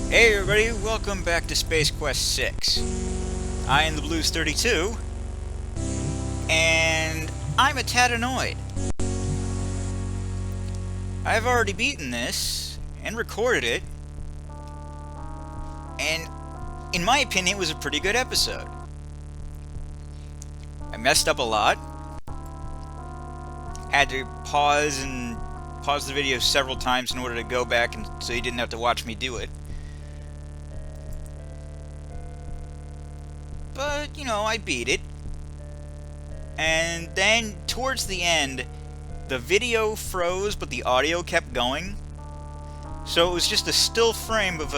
Hey everybody, welcome back to Space Quest 6. I am the Blues 32, and I'm a tad annoyed. I've already beaten this, and recorded it, and in my opinion it was a pretty good episode. I messed up a lot, had to pause the video several times in order to go back and so you didn't have to watch me do it. But, you know, I beat it. And then, towards the end, the video froze, but the audio kept going. So it was just a still frame of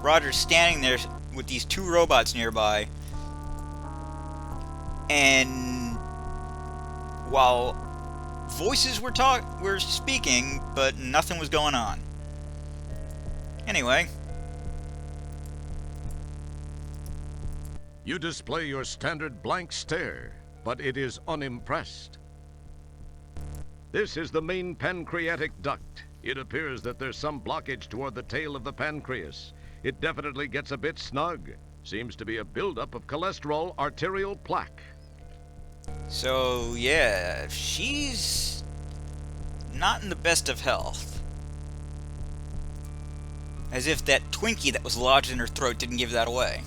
Roger standing there with these two robots nearby. And while voices were speaking, but nothing was going on. Anyway. You display your standard blank stare, but it is unimpressed. This is the main pancreatic duct. It appears that there's some blockage toward the tail of the pancreas. It definitely gets a bit snug. Seems to be a buildup of cholesterol arterial plaque. So, yeah, she's not in the best of health. As if that Twinkie that was lodged in her throat didn't give that away.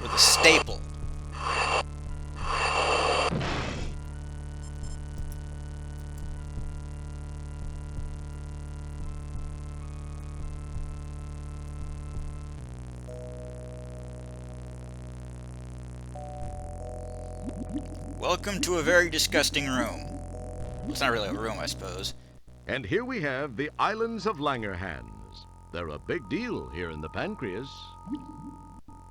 With a staple. Welcome to a very disgusting room. It's not really a room, I suppose. And here we have the islands of Langerhans. They're a big deal here in the pancreas.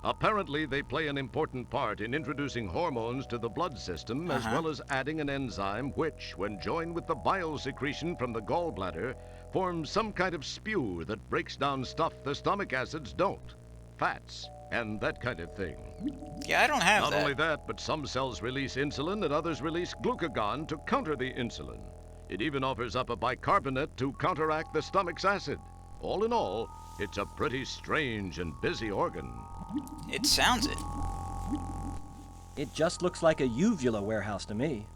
Apparently, they play an important part in introducing hormones to the blood system, as well as adding an enzyme which, when joined with the bile secretion from the gallbladder, forms some kind of spew that breaks down stuff the stomach acids don't. Fats, and that kind of thing. Yeah, I don't have that. Not only that, but some cells release insulin and others release glucagon to counter the insulin. It even offers up a bicarbonate to counteract the stomach's acid. All in all, it's a pretty strange and busy organ. It sounds it. It just looks like a uvula warehouse to me.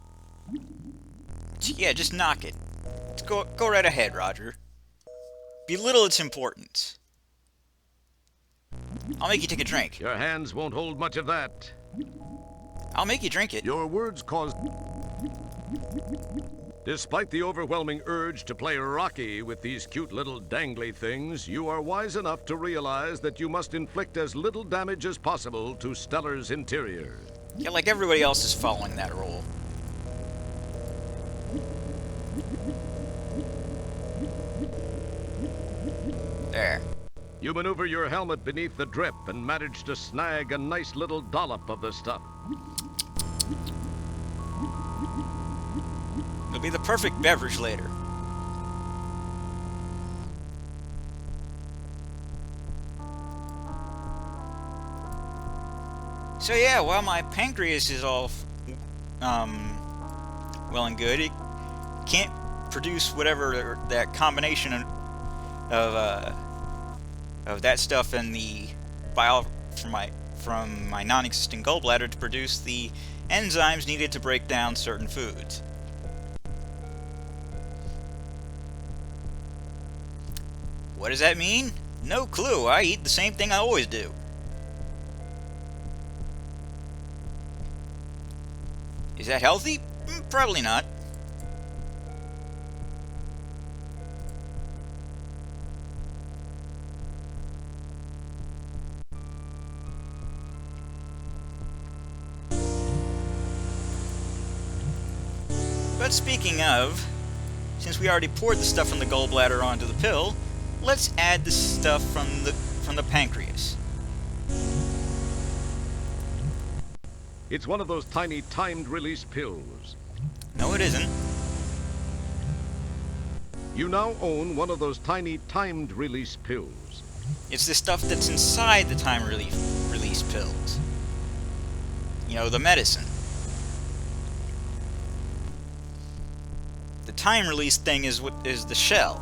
Yeah, just knock it. Go right ahead, Roger. Belittle its importance. I'll make you take a drink. Your hands won't hold much of that. I'll make you drink it. Your words caused... Despite the overwhelming urge to play Rocky with these cute little dangly things, you are wise enough to realize that you must inflict as little damage as possible to Stellar's interior. Yeah, like everybody else is following that rule. There. You maneuver your helmet beneath the drip and manage to snag a nice little dollop of the stuff. It'll be the perfect beverage later. So yeah, while my pancreas is all well and good, it can't produce whatever that combination of that stuff and the bile from my non-existent gallbladder to produce the enzymes needed to break down certain foods. What does that mean? No clue. I eat the same thing I always do. Is that healthy? Probably not. But speaking of, since we already poured the stuff from the gallbladder onto the pill, let's add the stuff from the pancreas. It's one of those tiny timed release pills. No, it isn't. You now own one of those tiny timed release pills. It's the stuff that's inside the time release pills. You know, the medicine. The time release thing is what is the shell.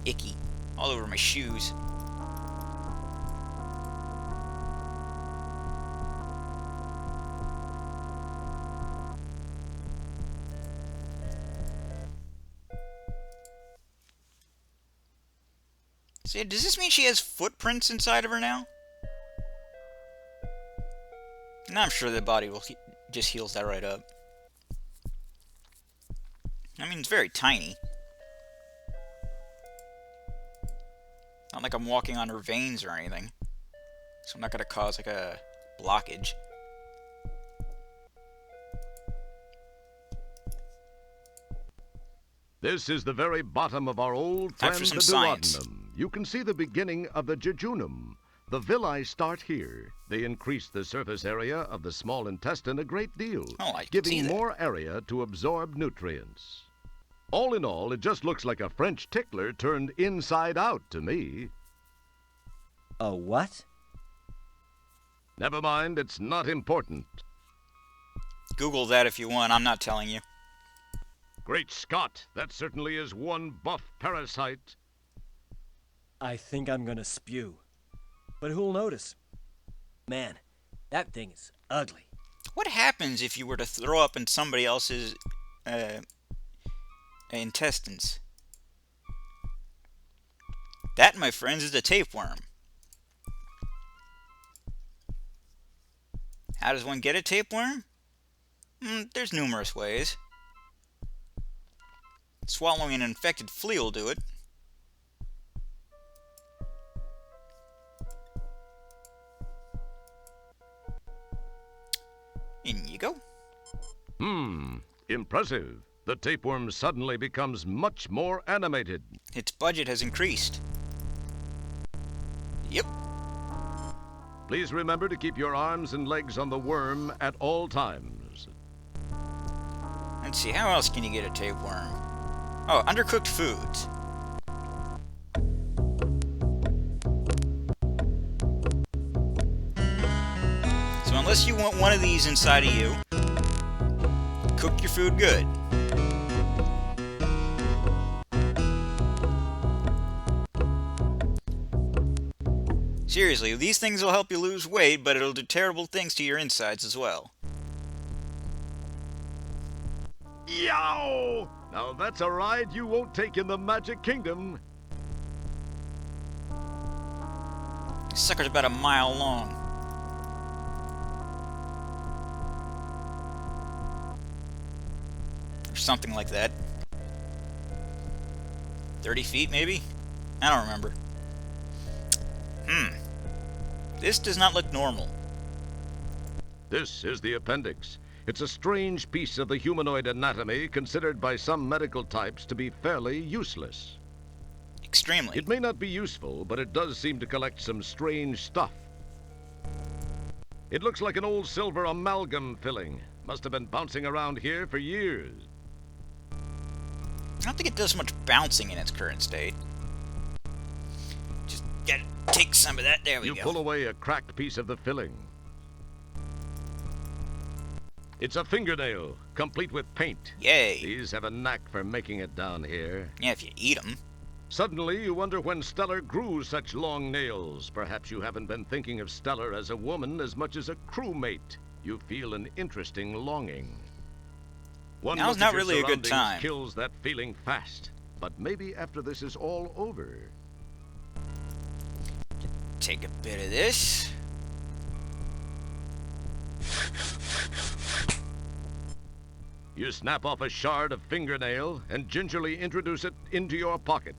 Icky. All over my shoes. See, does this mean she has footprints inside of her now? And I'm sure the body will just heals that right up. I mean, it's very tiny. Not like I'm walking on her veins or anything. So I'm not going to cause like a blockage. This is the very bottom of our old friend Time for some the science. duodenum. You can see the beginning of the jejunum. The villi start here. They increase the surface area of the small intestine a great deal, Oh, I can see giving that. more area to absorb nutrients. All in all, it just looks like a French tickler turned inside out to me. A what? Never mind, it's not important. Google that if you want. I'm not telling you. Great Scott, that certainly is one buff parasite. I think I'm gonna spew. But who'll notice? Man, that thing is ugly. What happens if you were to throw up in somebody else's intestines? That, my friends, is a tapeworm. How does one get a tapeworm? There's numerous ways. Swallowing an infected flea will do it. In you go. Impressive. The tapeworm suddenly becomes much more animated. Its budget has increased. Yep. Please remember to keep your arms and legs on the worm at all times. Let's see, how else can you get a tapeworm? Oh, undercooked foods. So unless you want one of these inside of you, cook your food good. Seriously, these things will help you lose weight, but it'll do terrible things to your insides as well. Yow! Now that's a ride you won't take in the Magic Kingdom. This sucker's about a mile long. Or something like that. 30 feet, maybe? I don't remember. This does not look normal. This is the appendix. It's a strange piece of the humanoid anatomy considered by some medical types to be fairly useless. Extremely. It may not be useful, but it does seem to collect some strange stuff. It looks like an old silver amalgam filling. Must have been bouncing around here for years. I don't think it does much bouncing in its current state. Just gotta take some of that. There we You go. pull away a cracked piece of the filling. It's a fingernail, complete with paint. Yay. These have a knack for making it down here. Yeah, if you eat them. Suddenly, you wonder when Stellar grew such long nails. Perhaps you haven't been thinking of Stellar as a woman as much as a crewmate. You feel an interesting longing. One Now's look not at your really a good surroundings time. kills that feeling fast. But maybe after this is all over. Take a bit of this. You snap off a shard of fingernail and gingerly introduce it into your pocket.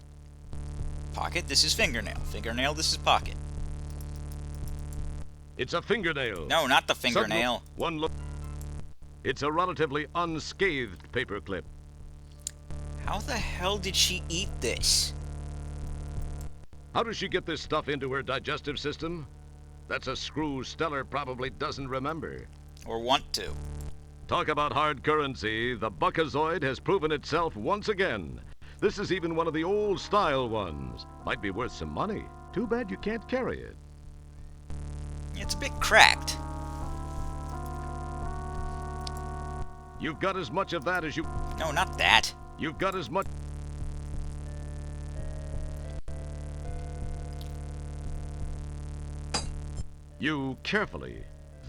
Pocket, this is fingernail. Fingernail, this is pocket. It's a fingernail. No, not the fingernail. One look. It's a relatively unscathed paperclip. How the hell did she eat this? How does she get this stuff into her digestive system? That's a screw Stellar probably doesn't remember. Or want to. Talk about hard currency. The Buckazoid has proven itself once again. This is even one of the old style ones. Might be worth some money. Too bad you can't carry it. It's a bit cracked. You've got as much of that as you... No, not that. You've got as much... You carefully,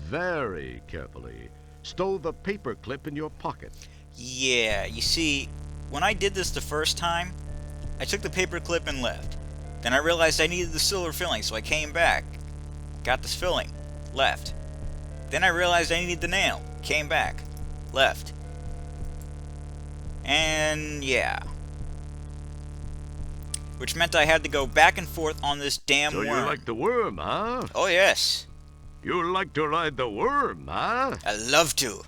very carefully, stole the paper clip in your pocket. Yeah, you see, when I did this the first time, I took the paper clip and left. Then I realized I needed the silver filling, so I came back, got this filling, left. Then I realized I needed the nail, came back, left. And yeah. Which meant I had to go back and forth on this damn So worm. you like the worm, huh? Oh yes. You like to ride the worm, huh? I love to.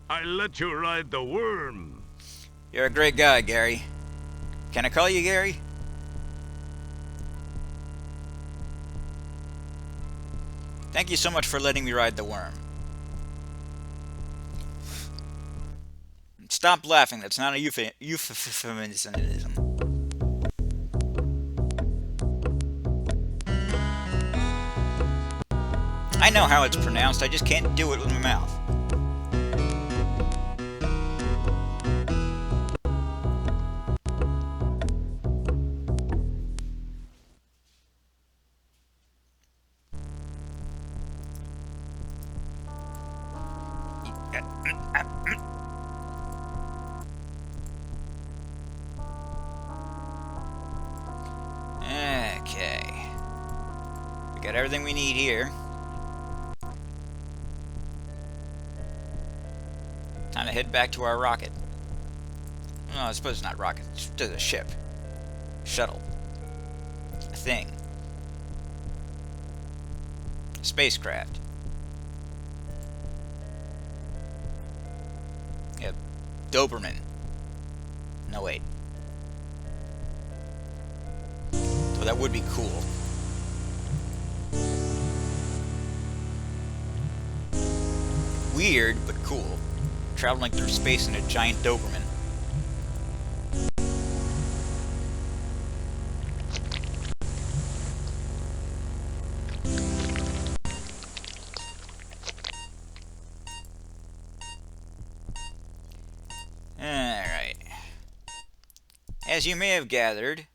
I let you ride the worm. You're a great guy, Gary. Can I call you Gary? Thank you so much for letting me ride the worm. Stop laughing, that's not a euphemism. I know how it's pronounced, I just can't do it with my mouth. Okay. We got everything we need here. Time to head back to our rocket. No, I suppose it's not rocket. It's just a ship. Shuttle. A thing. Spacecraft. Yeah. Doberman. No, wait. So that would be cool. Weird, but cool. Traveling through space in a giant Doberman. Alright. As you may have gathered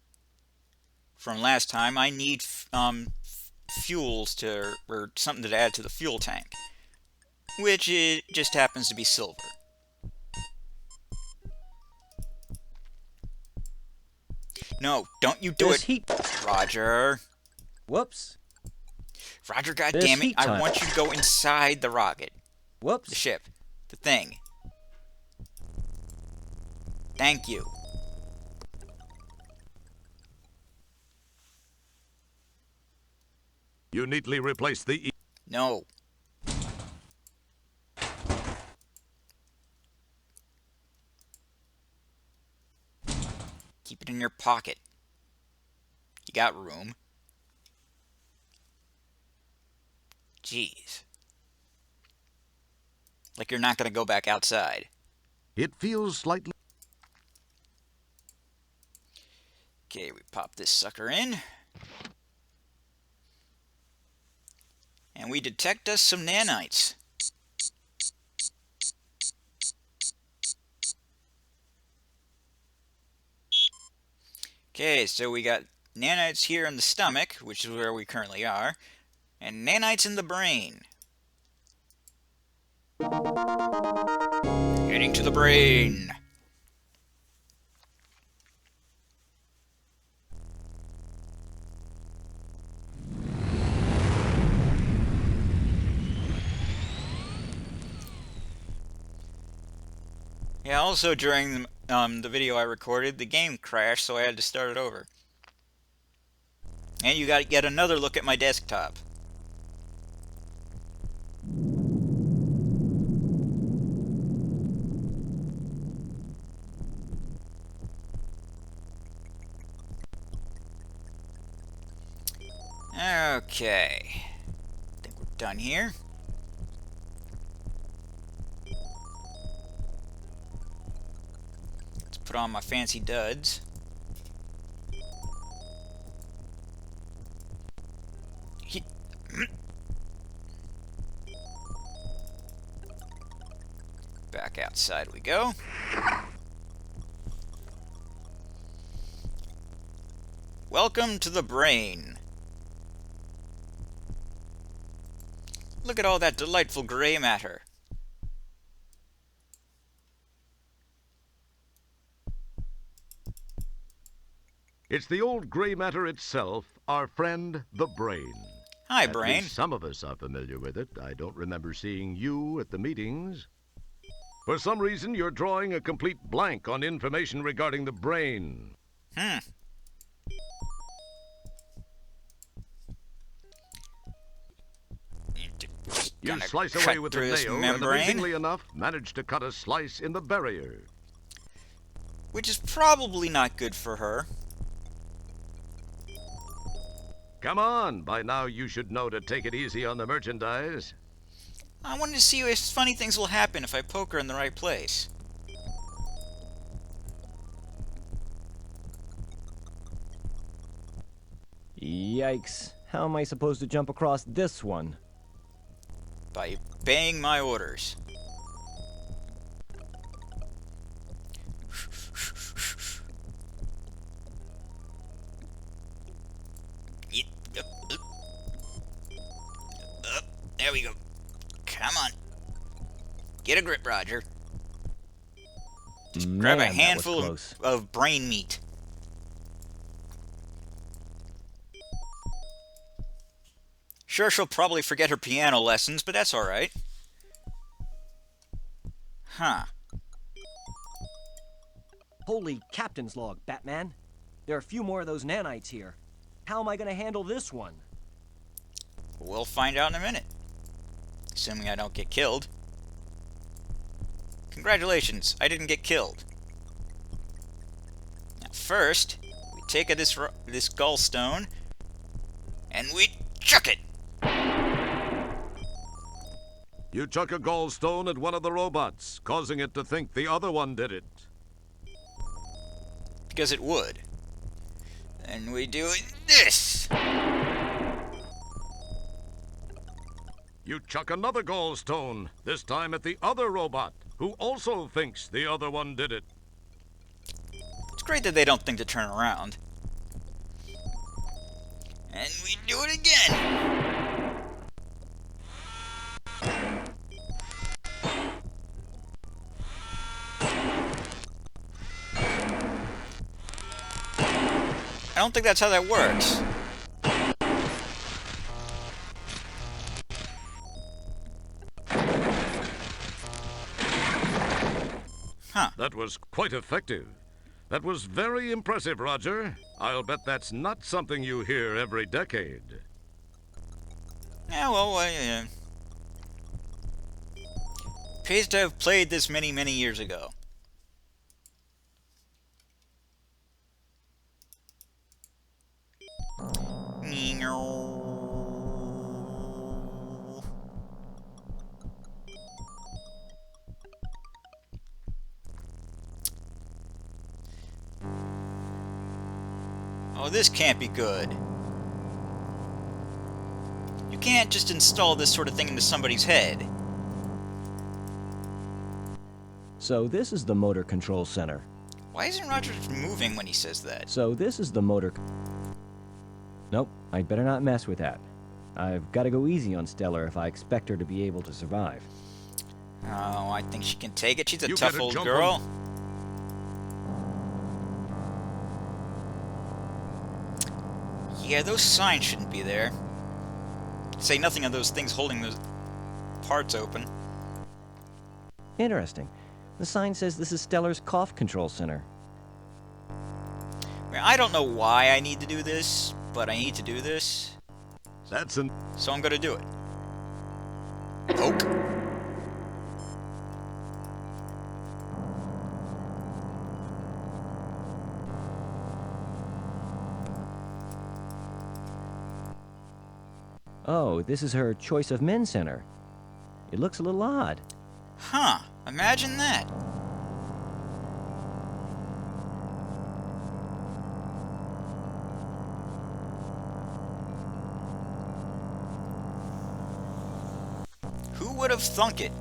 from last time, I need fuels to, or something to add to the fuel tank. Which it just happens to be silver. No, don't you do There's it, heat. Roger. Whoops. Roger, There's goddammit, heat I time. want you to go inside the rocket. The Whoops. ship. The thing. Thank you. You neatly replace the... No. Keep it in your pocket. You got room. Jeez. Like you're not gonna go back outside. It feels slightly... Okay, we pop this sucker in. And we detect us some nanites. Okay, so we got nanites here in the stomach, which is where we currently are, and nanites in the brain. Heading to the brain. Yeah, also during the video I recorded, the game crashed, so I had to start it over. And you got yet another look at my desktop. Okay. I think we're done here. Let's put on my fancy duds. Back out. Outside we go. Welcome to the brain. Look at all that delightful gray matter. It's the old gray matter itself, our friend, the brain. Hi, At brain. least some of us are familiar with it. I don't remember seeing you at the meetings. For some reason, you're drawing a complete blank on information regarding the brain. You slice away with the nail, and amazingly enough, manage to cut a slice in the barrier. Which is probably not good for her. Come on, by now you should know to take it easy on the merchandise. I wanted to see if funny things will happen if I poke her in the right place. Yikes. How am I supposed to jump across this one? By obeying my orders. There we go. Come on. Get a grip, Roger. Just grab a handful of brain meat. Sure, she'll probably forget her piano lessons, but that's alright. Huh. Holy captain's log, Batman. There are a few more of those nanites here. How am I going to handle this one? We'll find out in a minute. Assuming I don't get killed. Congratulations, I didn't get killed. Now first, we take this gallstone, and we chuck it! You chuck a gallstone at one of the robots, causing it to think the other one did it. Because it would. Then we do this! You chuck another gallstone, this time at the other robot, who also thinks the other one did it. It's great that they don't think to turn around. And we do it again! I don't think that's how that works. Huh. That was quite effective. That was very impressive, Roger. I'll bet that's not something you hear every decade. Yeah, well, pays to have played this many, many years ago. Oh, this can't be good. You can't just install this sort of thing into somebody's head. So this is the motor control center. Why isn't Roger moving when he says that? So this is the motor... Nope, I'd better not mess with that. I've got to go easy on Stellar if I expect her to be able to survive. Oh, I think she can take it. She's a tough old girl. Yeah, those signs shouldn't be there. Say nothing of those things holding those parts open. Interesting. The sign says this is Stellar's cough control center. I don't know why I need to do this, but I need to do this. So I'm gonna do it. Poke. Oh, this is her choice of men center. It looks a little odd. Huh. Imagine that. Who would have thunk it?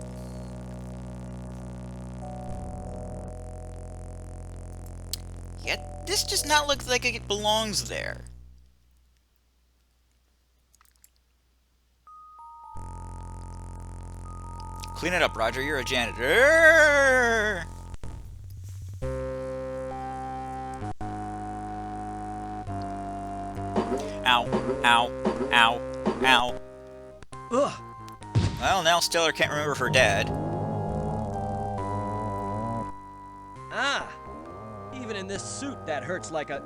Yet, this does not look like it belongs there. Clean it up, Roger. You're a janitor. Ow, ow, ow, ow. Ugh! Well, now Stellar can't remember her dad. Ah! Even in this suit, that hurts like a...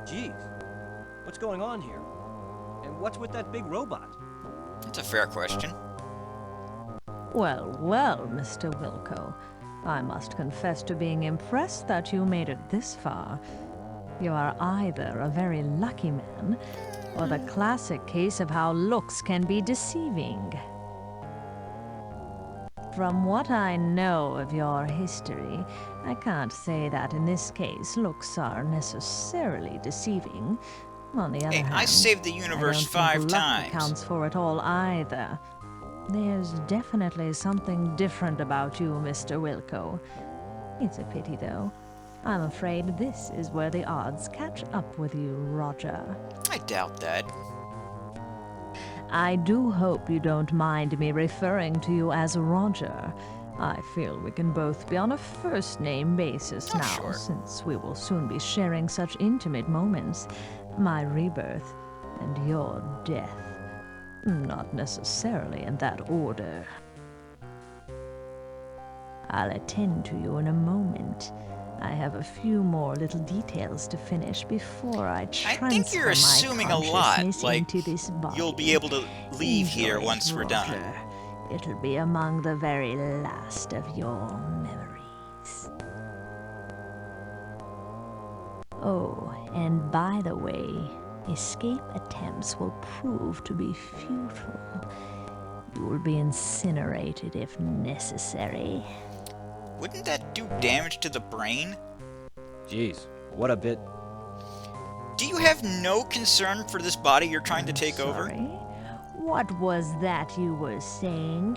Jeez. What's going on here? And what's with that big robot? That's a fair question. Well, well, Mr. Wilco. I must confess to being impressed that you made it this far. You are either a very lucky man, or the classic case of how looks can be deceiving. From what I know of your history, I can't say that in this case looks are necessarily deceiving. On the other Hey, hand, I saved the universe I don't 5 think luck times. accounts for it all either. There's definitely something different about you, Mr. Wilco. It's a pity, though. I'm afraid this is where the odds catch up with you, Roger. I doubt that. I do hope you don't mind me referring to you as Roger. I feel we can both be on a first-name basis Oh, now, sure. since we will soon be sharing such intimate moments. My rebirth and your death. Not necessarily in that order. I'll attend to you in a moment. I have a few more little details to finish before I transfer I think you're assuming my a lot, consciousness like into this body. you'll be able to leave here Enjoy once it, we're done. Roger. It'll be among the very last of your memories. Oh, and by the way, escape attempts will prove to be futile. You will be incinerated if necessary. Wouldn't that do damage to the brain? Jeez, what a bit... Do you have no concern for this body you're trying to take over? Sorry? What was that you were saying?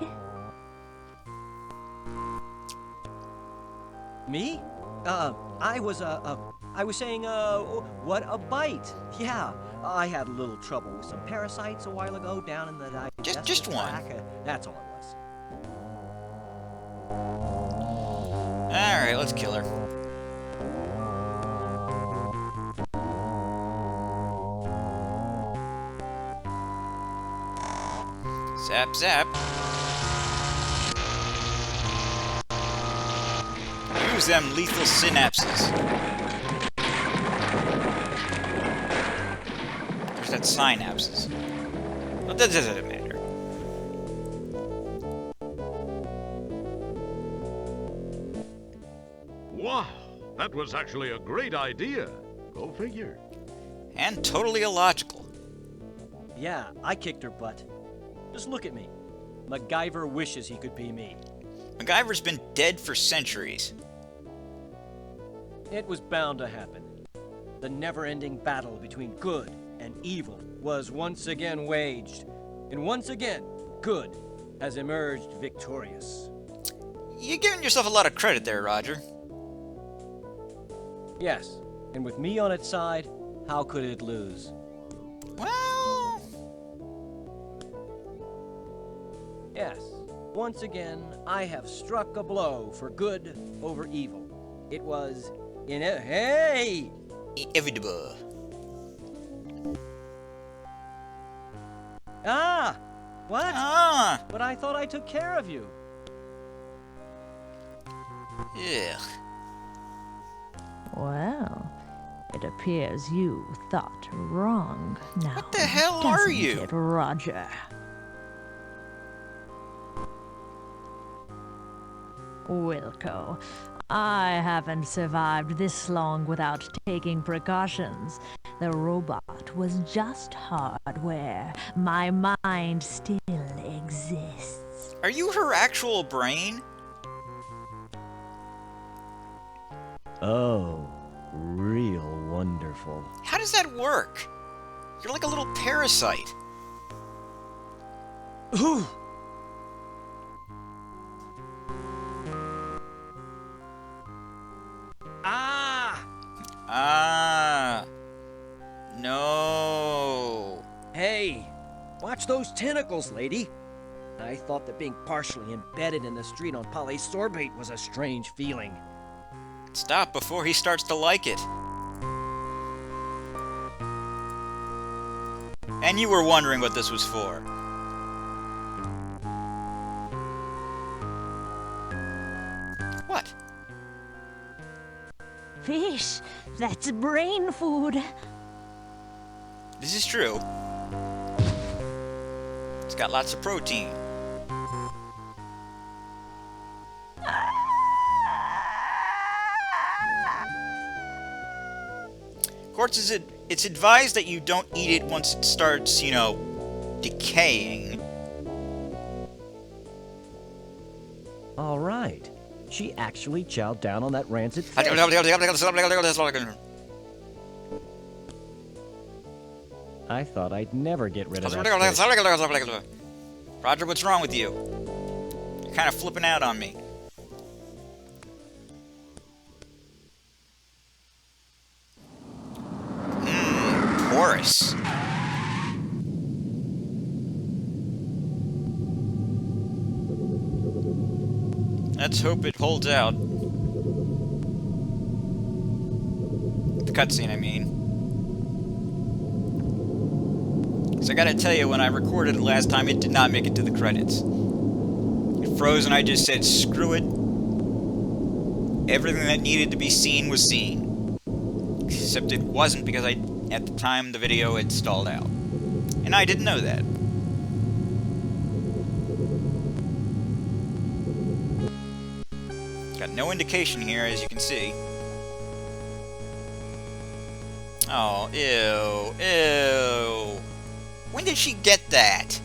Me? I was saying, what a bite. Yeah, I had a little trouble with some parasites a while ago down in the digestive Just one. tract. That's all it was. Alright, let's kill her. Zap, zap. Use them lethal synapses. There's that synapses. Well, that doesn't matter. Wow, that was actually a great idea. Go figure. And totally illogical. Yeah, I kicked her butt. Just look at me. MacGyver wishes he could be me. MacGyver's been dead for centuries. It was bound to happen. The never-ending battle between good and evil was once again waged. And once again, good has emerged victorious. You're giving yourself a lot of credit there, Roger. Yes, and with me on its side, how could it lose? Well, Yes, once again, I have struck a blow for good over evil. It was hey! inevitable. Ah! What? Ah, But I thought I took care of you. ugh. Well, it appears you thought wrong now. What the hell are doesn't you? it, Roger? Wilco, I haven't survived this long without taking precautions. The robot was just hardware. My mind still exists. Are you her actual brain? Oh, real wonderful. How does that work? You're like a little parasite. Ooh! Ah! Watch those tentacles, lady. I thought that being partially embedded in the street on polysorbate was a strange feeling. Stop before he starts to like it. And you were wondering what this was for. What? Fish, that's brain food. This is true. It's got lots of protein. Of course, it's advised that you don't eat it once it starts, you know, decaying. All right. She actually chowed down on that rancid fish. I thought I'd never get rid of that fish. Roger, what's wrong with you? You're kind of flipping out on me. Porous. Let's hope it holds out. The cutscene, I mean. So I gotta tell you, when I recorded it last time, it did not make it to the credits. It froze and I just said, screw it. Everything that needed to be seen was seen. Except it wasn't, because at the time the video had stalled out. And I didn't know that. Got no indication here, as you can see. Oh, ew, ew. When did she get that?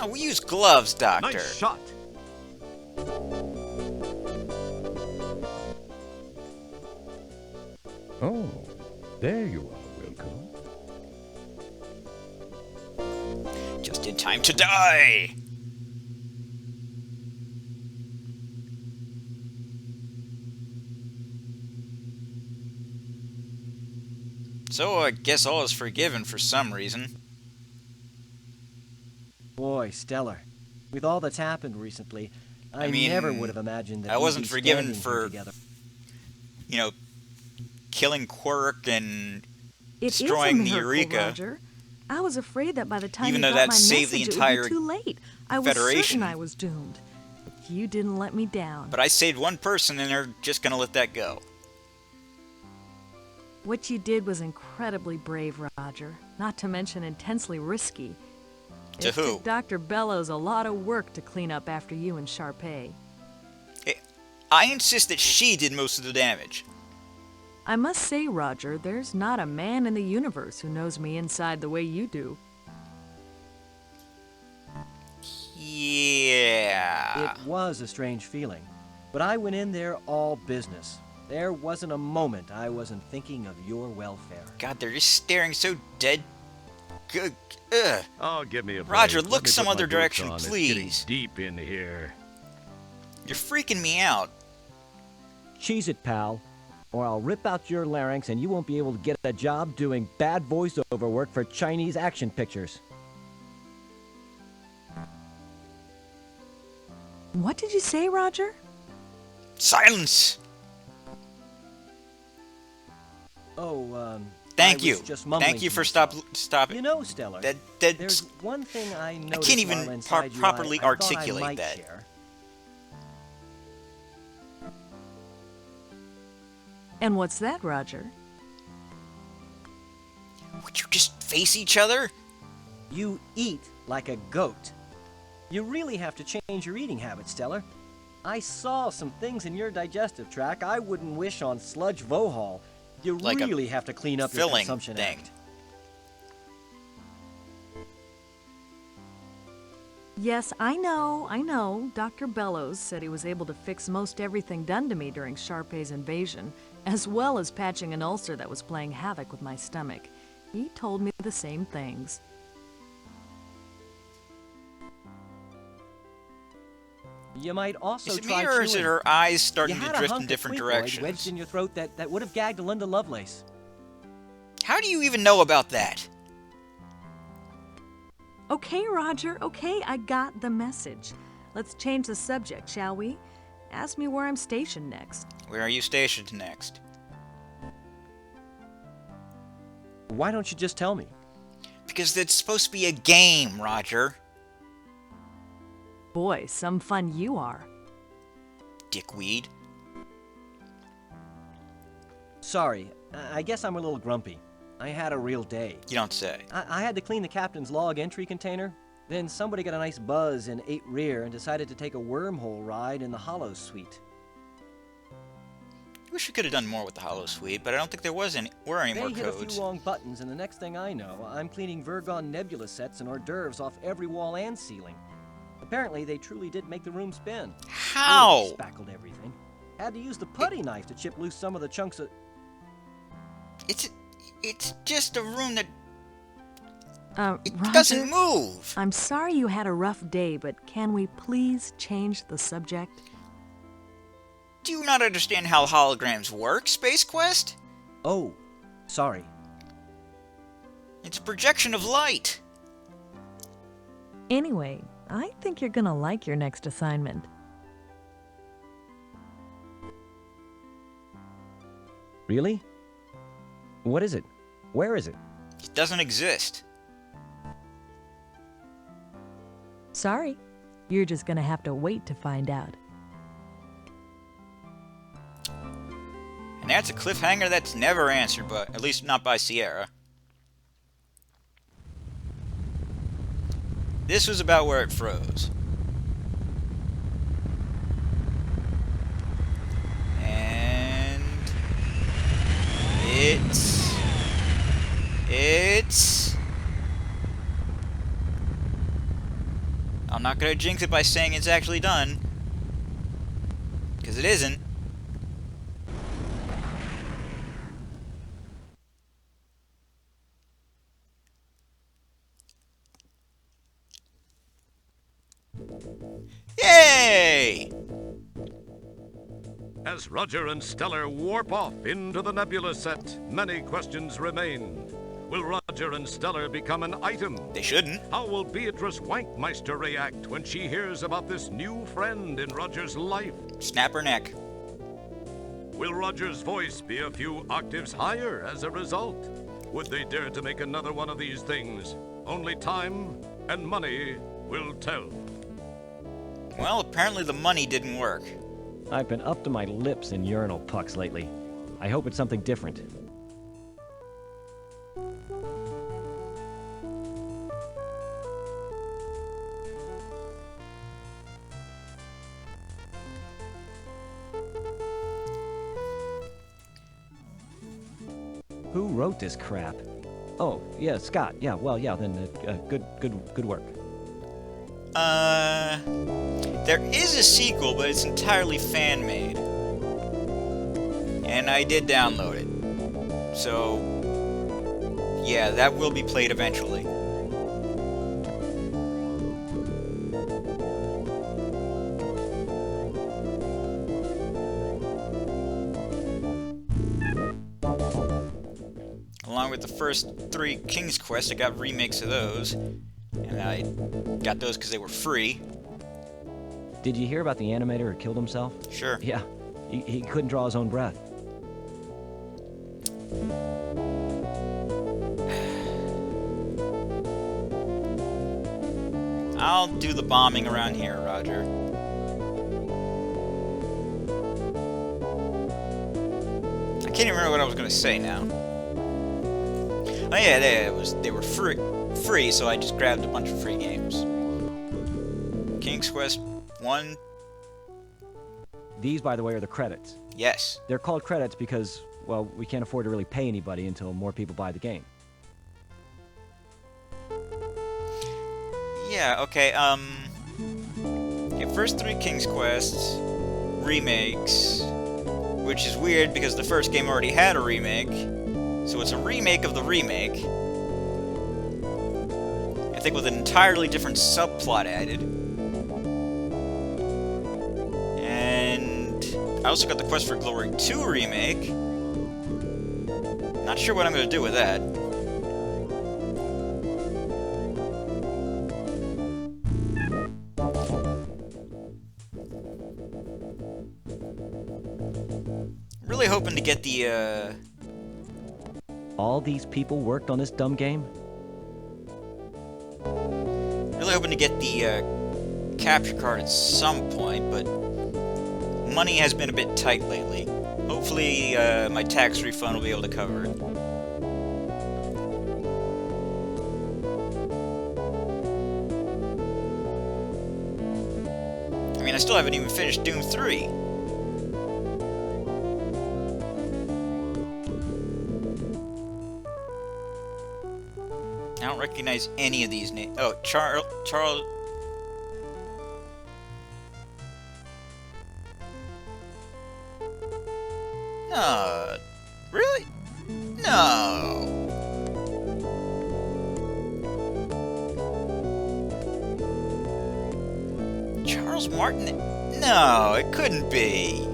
Oh, we use gloves, Doctor. Nice shot. Oh, there you are, Wilco. Just in time to die! So I guess all is forgiven for some reason. Boy, Stellar. With all that's happened recently, I mean, never would have imagined that I we'd wasn't be forgiven standing for, here together. you know, killing Quirk and It is a destroying the miracle, Eureka. Roger. I was afraid that by the time Even you though got that my saved the message, entire it would be too late. I was Federation. certain I was doomed. But you didn't let me down. But I saved one person and they're just gonna let that go. What you did was incredibly brave, Roger. Not to mention intensely risky. To It who? took Dr. Bellows a lot of work to clean up after you and Sharpay. I insist that she did most of the damage. I must say, Roger, there's not a man in the universe who knows me inside the way you do. Yeah. It was a strange feeling, but I went in there all business. There wasn't a moment I wasn't thinking of your welfare. God, they're just staring so dead. Good. Ugh. Oh, give me a break. Roger, Let look me some put my other boots direction, on. It's please. getting deep in here. You're freaking me out. Cheese it, pal, or I'll rip out your larynx and you won't be able to get a job doing bad voiceover work for Chinese action pictures. What did you say, Roger? Silence! Oh, Thank I you. was just mumbling Thank you to for myself. stop You it. know, Stellar, That's there's one thing I noticed can't even while inside you properly I thought articulate I might that. share. And what's that, Roger? Would you just face each other? You eat like a goat. You really have to change your eating habits, Stellar. I saw some things in your digestive tract I wouldn't wish on Sludge Vohall. You Like a really have to clean up your filling consumption thing. act. Yes, I know. Dr. Bellows said he was able to fix most everything done to me during Sharpay's invasion, as well as patching an ulcer that was playing havoc with my stomach. He told me the same things. You might also Is it try me, or is it chewing. her eyes You starting had to a drift hunk in of different sweet Boyd wedged directions? in your throat that would have gagged Linda Lovelace. How do you even know about that? Okay, Roger, okay, I got the message. Let's change the subject, shall we? Ask me where I'm stationed next. Where are you stationed next? Why don't you just tell me? Because it's supposed to be a game, Roger. Boy, some fun you are. Dickweed. Sorry, I guess I'm a little grumpy. I had a real day. You don't say. I had to clean the captain's log entry container. Then somebody got a nice buzz in 8 rear and decided to take a wormhole ride in the Hollow Suite. I wish we could have done more with the Hollow Suite, but I don't think there were any They more hit a codes. few wrong buttons, and the next thing I know, I'm cleaning Virgon Nebula sets and hors d'oeuvres off every wall and ceiling. Apparently, they truly did make the room spin. How? Really spackled everything. Had to use the putty knife to chip loose some of the chunks of... It's just a room that Roger, doesn't move. I'm sorry you had a rough day, but can we please change the subject? Do you not understand how holograms work, Space Quest? Oh, sorry. It's a projection of light. Anyway, I think you're gonna like your next assignment. Really? What is it? Where is it? It doesn't exist. Sorry, you're just gonna have to wait to find out. And that's a cliffhanger that's never answered, but at least not by Sierra. This was about where it froze. And it's I'm not gonna jinx it by saying it's actually done, because it isn't. Yay! As Roger and Stellar warp off into the nebula set, many questions remain. Will Roger and Stellar become an item? They shouldn't. How will Beatrice Wankmeister react when she hears about this new friend in Roger's life? Snap her neck. Will Roger's voice be a few octaves higher as a result? Would they dare to make another one of these things? Only time and money will tell. Well, apparently the money didn't work. I've been up to my lips in urinal pucks lately. I hope it's something different. Who wrote this crap? Oh, yeah, Scott. Yeah, well, yeah, then good work. There is a sequel, but it's entirely fan-made. And I did download it. So, yeah, that will be played eventually. Along with the first 3 King's Quest, I got remakes of those. And I got those because they were free. Did you hear about the animator who killed himself? Sure. Yeah, he couldn't draw his own breath. I'll do the bombing around here, Roger. I can't even remember what I was going to say now. Oh yeah, they were free, so I just grabbed a bunch of free games. King's Quest 1, These, by the way, are the credits. yes. They're called credits because, well, we can't afford to really pay anybody until more people buy the game. Yeah, okay, your first 3 King's Quests, remakes, which is weird because the first game already had a remake. So it's a remake of the remake. I think with an entirely different subplot added. And I also got the Quest for Glory 2 remake. Not sure what I'm going to do with that. Really hoping to get the, All these people worked on this dumb game? Really hoping to get the, capture card at some point, but money has been a bit tight lately. Hopefully, my tax refund will be able to cover it. I mean, I still haven't even finished Doom 3. I don't recognize any of these names. Oh, Charles... No. Really? No. Charles Martin? No, it couldn't be.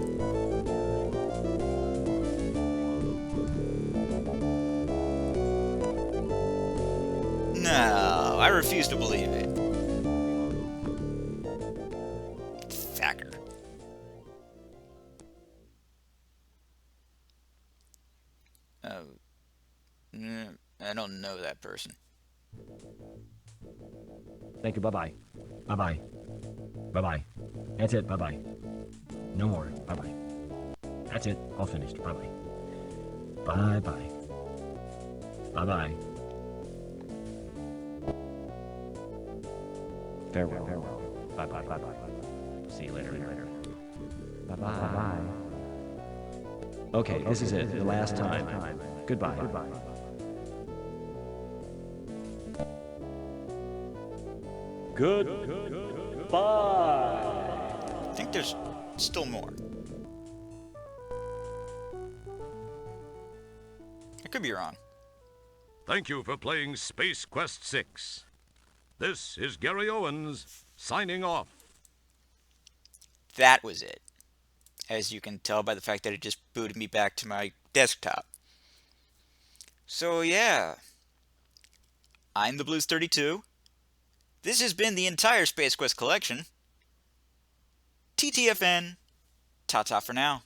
No, I refuse to believe it. Thacker. I don't know that person. Thank you, bye-bye. Bye-bye. Bye-bye. That's it, bye-bye. No more, bye-bye. That's it, all finished, bye-bye. Bye-bye. Bye-bye. Farewell. Farewell. Bye-bye, bye-bye. See you later. Bye-bye. Bye-bye. Okay, this is it, the last time. Goodbye. Goodbye. Goodbye. I think there's still more. I could be wrong. Thank you for playing Space Quest 6. This is Gary Owens, signing off. That was it. As you can tell by the fact that it just booted me back to my desktop. So yeah, I'm the Blues 32. This has been the entire Space Quest collection. TTFN. Ta-ta for now.